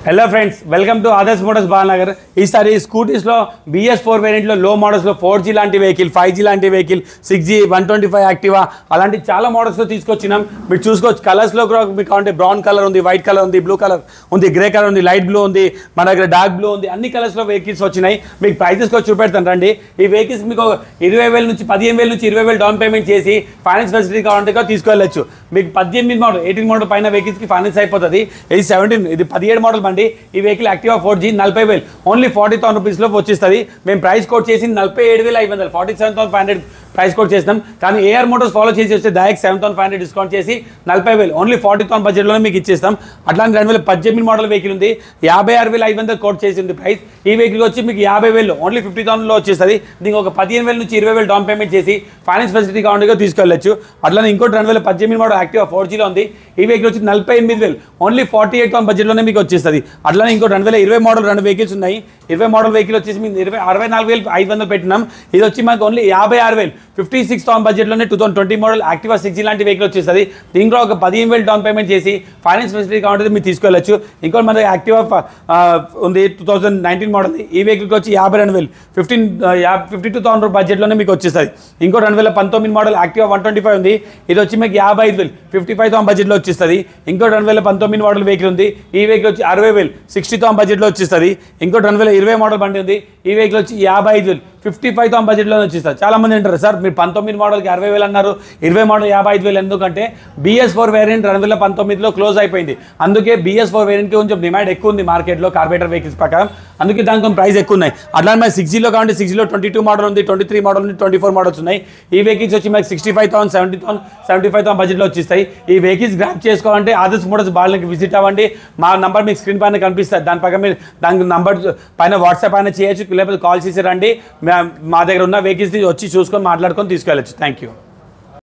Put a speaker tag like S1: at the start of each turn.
S1: Hello friends, welcome to Adarsh Motors Balanagar. ఈసారి స్కూటీస్లో BS4 వేరియంట్లో లో మోడల్స్లో 4G లాంటి వెహికల్, 5G లాంటి వెహికల్, 6G 125 యాక్టివా అలాంటి చాలా మోడల్స్లో తీసుకొచ్చినాం. మీరు చూసుకోవచ్చు. కలర్స్లో కూడా మీకు కావాలంటే బ్రౌన్ కలర్ ఉంది, వైట్ కలర్ ఉంది, బ్లూ కలర్ ఉంది, గ్రే కలర్ ఉంది, లైట్ బ్లూ ఉంది, మన దగ్గర డార్క్ బ్లూ ఉంది. అన్ని కలర్స్లో వెహికల్స్ వచ్చినాయి. మీకు ప్రైజెస్ కూడా చూపెడతాను రండి. ఈ వెహికల్స్ మీకు 20,000 నుంచి 15,000 నుంచి 20,000 డౌన్ పేమెంట్ చేసి ఫైనాన్స్ ఫెసిలిటీ కావాలంటే కూడా తీసుకెళ్ళచ్చు. మీకు 18 మోడల్ 18 మోడల్ పైన వెహికల్స్కి ఫైనాన్స్ అయిపోతుంది. ఇది 17 ఇది 17 మోడల్ బండి. ఈ వెహికల్ యాక్టివా 4G 40,000 ఓన్లీ 40,000 రూపీస్లో వచ్చేస్తుంది. మేము ప్రైస్ కోట్ చేసి 47,500 47,500 ప్రైస్ కోట్ చేసినాం. కానీ ఏఆర్ మోటార్స్ ఫాలో చేసి వస్తే డైరెక్ట్ 7,500 డిస్కౌంట్ చేసి 40,000 ఓన్లీ 40,000 బడ్జెట్లోనే మీకు ఇచ్చేస్తాం. అట్లాంటి 2018 మోడల్ వెహికల్ ఉంది. 56,500 కోట్ చేసి ఉంది ప్రైస్. ఈ వెహికల్ వచ్చి మీకు 50,000 ఓన్లీ 50,000లో వచ్చేస్తుంది. దీనికి ఒక 15,000 నుంచి 20,000 డౌన్ పేమెంట్ చేసి ఫైనాన్స్ ఫెసిలిటీ కావాలంటే తీసుకెళ్ళచ్చు. అట్లానే ఇంకోటి 2018 మోడల్ యాక్టివా 4Gలో ఉంది. ఈ వెహికల్ వచ్చి 48,000 ఓన్లీ 48,000 బడ్జెట్లోనే మీకు వచ్చేస్తుంది. అట్లానే ఇంకో 2020 మోడల్ 2 వెహికల్స్ ఉన్నాయి. 20 మోడల్ వెహికల్ వచ్చేసి మీకు 64,500 పెట్టినాం. ఇది వచ్చి మాకు ఓన్లీ 56,000 56,000 బడ్జెట్లోనే 2020 మోడల్ యాక్టివా 6G లాంటి వెహికల్ వచ్చేస్తుంది. దీంట్లో ఒక 15,000 డౌన్ పేమెంట్ చేసి ఫైనాన్స్ ఫెసిలిటీ కావాలంటే మీరు తీసుకెళ్ళచ్చు. ఇంకోటి మన యాక్టివా ఉంది 2019 మోడల్. ఈ వెహికల్కి వచ్చి 52,000 52,000 బడ్జెట్లోనే మీకు వచ్చేస్తుంది. ఇంకో 2019 మోడల్ యాక్టివా 125 ఉంది. ఇది వచ్చి మీకు 55,000 55,000 బడ్జెట్లో వచ్చేస్తుంది. ఇంకో 2019 మోడల్ వెహికల్ ఉంది. ఈ వెహికల్ వచ్చి 60,000 60,000 బడ్జెట్లో వచ్చేస్తుంది. ఇంకో 2020 మోడల్ బండి ఉంది. ఈ వెహికల్ వచ్చి 55,000 55,000 బడ్జెట్లోనే వచ్చేస్తారు. చాలా మంది అంటారు, సార్ మీరు 19 మోడల్కి 60,000 అన్నారు, 20 మోడల్ 55,000 ఎందుకంటే BS4 వేరియంట్ 2019లో క్లోజ్ అయిపోయింది. అందుకే BS4 వేరియంట్కి కొంచెం డిమాండ్ ఎక్కువ ఉంది మార్కెట్లో కార్బొరేటర్ వెహికల్స్ ప్రకారం. అందుకే దానికి కొంచెం ప్రైస్ ఎక్కువ ఉన్నాయి. అట్లానే మరి 6Gలో కావాలంటే 6Gలో 22 మోడల్ ఉంది, 23 మోడల్ ఉంది, 24 మోడల్స్ ఉన్నాయి. ఈ వెహికల్స్ వచ్చి మనకి 65,000 70,000 75,000 బడ్జెట్లో వచ్చేస్తాయి. ఈ వెహికల్స్ గ్రాప్ చేసుకోవాలంటే ఆదర్శ్ మోటార్స్ బాలనగర్కి విజిట్ అవ్వండి. మా నంబర్ మీకు స్క్రీన్ పైన కనిపిస్తుంది. దాని పక్కన మీరు దానికి నంబర్ పైన వాట్సాప్ అయినా చేయొచ్చు, లేకపోతే కాల్ చేసి రండి. మా దగ్గర ఉన్న వెహికల్స్ వచ్చి చూసుకొని మాట్లాడుకొని తీసుకెళ్ళచ్చు. Thank you.